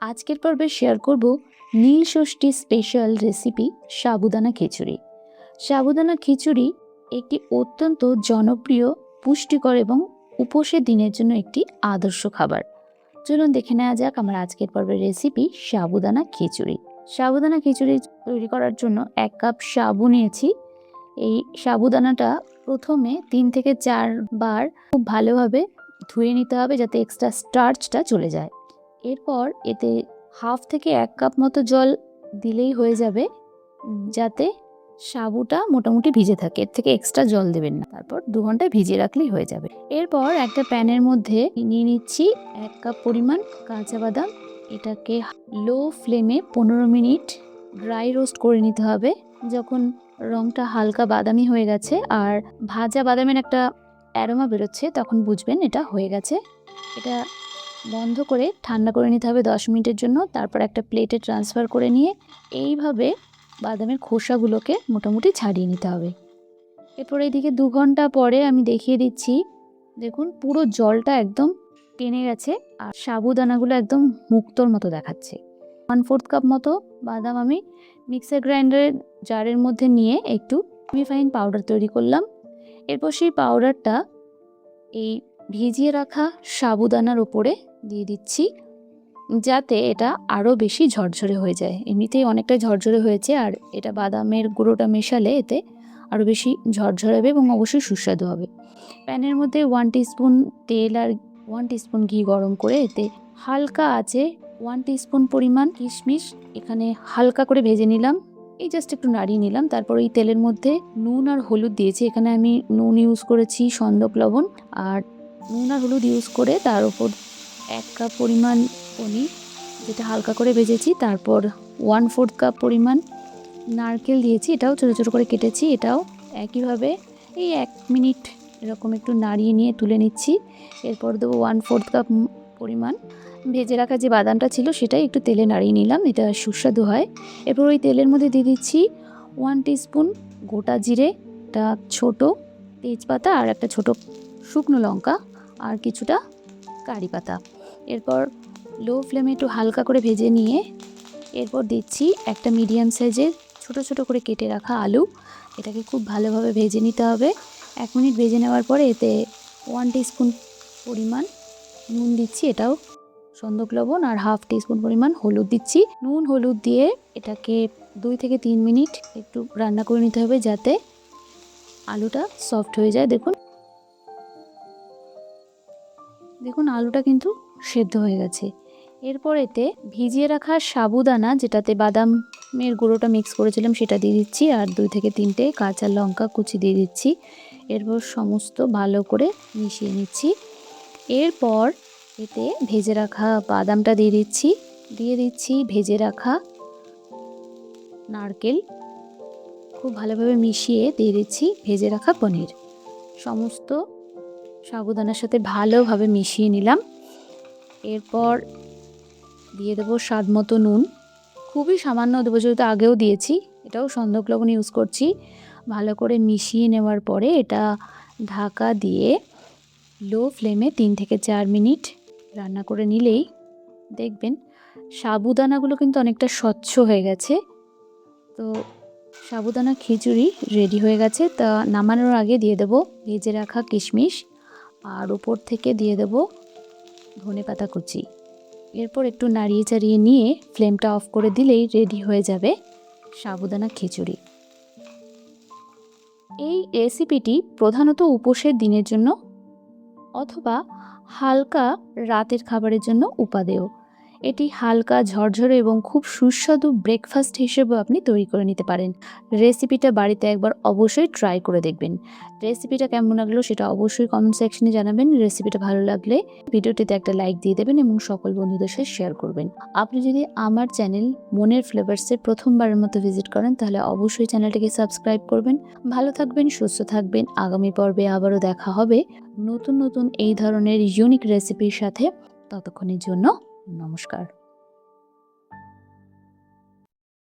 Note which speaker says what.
Speaker 1: আজকের পর্বে শেয়ার করব নীল ষষ্ঠী স্পেশাল রেসিপি সাবুদানা খিচুড়ি। সাবুদানা খিচুড়ি একটি অত্যন্ত জনপ্রিয়, পুষ্টিকর এবং উপোসের দিনের জন্য একটি আদর্শ খাবার। চলুন দেখে নেওয়া যাক আমার আজকের পর্বের রেসিপি সাবুদানা খিচুড়ি। সাবুদানা খিচুড়ি তৈরি করার জন্য 1 কাপ সাবু নিয়েছি। এই সাবুদানাটা প্রথমে 3 থেকে 4 বার খুব ভালোভাবে ধুয়ে নিতে হবে যাতে এক্সট্রা স্টার্চটা চলে যায়। এরপর এতে 1/2 থেকে 1 কাপ মতো জল দিলেই হয়ে যাবে, যাতে সাবুটা মোটামুটি ভিজে থাকে। এর থেকে এক্সট্রা জল দেবেন না। তারপর 2 ঘন্টা ভিজিয়ে রাখলেই হয়ে যাবে। এরপর একটা প্যানের মধ্যে নিয়ে নিচ্ছি 1 কাপ পরিমাণ কাঁচা বাদাম। এটাকে লো ফ্লেমে 15 মিনিট ড্রাই রোস্ট করে নিতে হবে। যখন রংটা হালকা বাদামি হয়ে গেছে আর ভাজা বাদামের একটা অ্যারোমা বেরোচ্ছে, তখন বুঝবেন এটা হয়ে গেছে। এটা বন্ধ করে ঠান্ডা করে নিতে হবে 10 মিনিটের জন্য। তারপর একটা প্লেটে ট্রান্সফার করে নিয়ে এইভাবে বাদামের খোসাগুলোকে মোটামুটি ছাড়িয়ে নিতে হবে। এরপর এইদিকে 2 ঘন্টা পরে আমি দেখিয়ে দিচ্ছি। দেখুন পুরো জলটা একদম টেনে গেছে আর সাবুদানাগুলো একদম মুক্তোর মতো দেখাচ্ছে। 1/4 কাপ মতো বাদাম আমি মিক্সার গ্রাইন্ডারের জারের মধ্যে নিয়ে একটু ফাইন পাউডার তৈরি করলাম। এরপর সেই পাউডারটা এই ভিজিয়ে রাখা সাবুদানার ওপরে দিয়ে দিচ্ছি, যাতে এটা আরও বেশি ঝরঝরে হয়ে যায়। এমনিতেই অনেকটা ঝরঝরে হয়েছে, আর এটা বাদামের গুঁড়োটা মেশালে এতে আরও বেশি ঝরঝরে হবে এবং অবশ্যই সুস্বাদু হবে। প্যানের মধ্যে 1 টিস্পুন তেল আর 1 টিস্পুন ঘি গরম করে এতে হালকা আঁচে 1 টিস্পুন পরিমাণ কিশমিশ এখানে হালকা করে ভেজে নিলাম। এই জাস্ট একটু নাড়িয়ে নিলাম। তারপর এই তেলের মধ্যে নুন আর হলুদ দিয়েছি। এখানে আমি নুন ইউজ করেছি, সন্দক লবণ আর নুন আর হলুদ ইউজ করে তার উপর 1 কাপ পরিমাণ পনির যেটা হালকা করে ভেজেছি। তারপর 1/4 কাপ পরিমাণ নারকেল দিয়েছি, এটাও ছোটো ছোটো করে কেটেছি। এটাও একইভাবে এই 1 মিনিট এরকম একটু নাড়িয়ে নিয়ে তুলে নিচ্ছি। এরপর দেবো 1/4 কাপ পরিমাণ ভেজে রাখা যে বাদামটা ছিল, সেটাই একটু তেলে নাড়িয়ে নিলাম, এটা সুস্বাদু হয়। এরপর ওই তেলের মধ্যে দিয়ে দিচ্ছি 1 টিস্পুন গোটা জিরে, একটা ছোট তেজপাতা আর একটা ছোট শুকনো লঙ্কা আর কিছুটা কারি পাতা। এরপর লো ফ্লেমে একটু হালকা করে ভেজে নিয়ে এরপর দিচ্ছি একটা মিডিয়াম সাইজের ছোট ছোট করে কেটে রাখা আলু। এটাকে খুব ভালোভাবে ভেজে নিতে হবে। 1 মিনিট ভেজে নেওয়ার পরে এতে 1 টিস্পুন পরিমাণ নুন দিচ্ছি, এটাও সন্দক লবণ, আর 1/2 টিস্পুন পরিমাণ হলুদ দিচ্ছি। নুন হলুদ দিয়ে এটাকে 2 থেকে 3 মিনিট একটু রান্না করে নিতে হবে, যাতে আলুটা সফট হয়ে যায়। দেখুন আলুটা কিন্তু সেদ্ধ হয়ে গেছে। এরপর এতে ভিজিয়ে রাখা সাবুদানা, যেটাতে বাদামের গুঁড়োটা মিক্স করেছিলাম, সেটা দিয়ে দিচ্ছি আর 2 থেকে 3টে কাঁচা লঙ্কা কুচি দিয়ে দিচ্ছি। এরপর সমস্ত ভালো করে মিশিয়ে নিচ্ছি। এরপর এতে ভেজে রাখা বাদামটা দিয়ে দিচ্ছি ভেজে রাখা নারকেল, খুব ভালোভাবে মিশিয়ে দিয়ে দিচ্ছি ভেজে রাখা পনির। সমস্ত সাবুদানার সাথে ভালোভাবে মিশিয়ে নিলাম। এরপর দিয়ে দেবো স্বাদ মতো নুন, খুবই সামান্য দেবো, যেহেতু আগেও দিয়েছি। এটাও সন্দক লবণ ইউজ করছি। ভালো করে মিশিয়ে নেওয়ার পরে এটা ঢাকা দিয়ে লো ফ্লেমে 3 থেকে 4 মিনিট রান্না করে নিলেই দেখবেন সাবুদানাগুলো কিন্তু অনেকটা স্বচ্ছ হয়ে গেছে। তো সাবুদানা খিচুড়ি রেডি হয়ে গেছে। তা নামানোর আগে দিয়ে দেবো ভেজে রাখা কিশমিশ আর উপর থেকে দিয়ে দেবো ধনেপাতা কুচি। এরপর একটু নাড়িয়ে চাড়িয়ে নিয়ে ফ্লেমটা অফ করে দিলেই রেডি হয়ে যাবে সাবুদানা খিচুড়ি। এই রেসিপিটি প্রধানত উপোসের দিনের জন্য অথবা হালকা রাতের খাবারের জন্য উপাদেয়। এটি হালকা, ঝরঝরে এবং খুব সুস্বাদু ব্রেকফাস্ট হিসেবেও আপনি তৈরি করে নিতে পারেন। রেসিপিটা বাড়িতে একবার অবশ্যই ট্রাই করে দেখবেন। রেসিপিটা কেমন লাগলো সেটা অবশ্যই কমেন্ট সেকশনে জানাবেন। রেসিপিটা ভালো লাগলে ভিডিওটিতে একটা লাইক দিয়ে দেবেন এবং সকল বন্ধুদের সাথে শেয়ার করবেন। আপনি যদি আমার চ্যানেল মনের ফ্লেভার্সে প্রথমবারের মতো ভিজিট করেন, তাহলে অবশ্যই চ্যানেলটিকে সাবস্ক্রাইব করবেন। ভালো থাকবেন, সুস্থ থাকবেন। আগামী পর্বে আবারও দেখা হবে নতুন নতুন এই ধরনের ইউনিক রেসিপির সাথে। ততক্ষণের জন্য নমস্কার।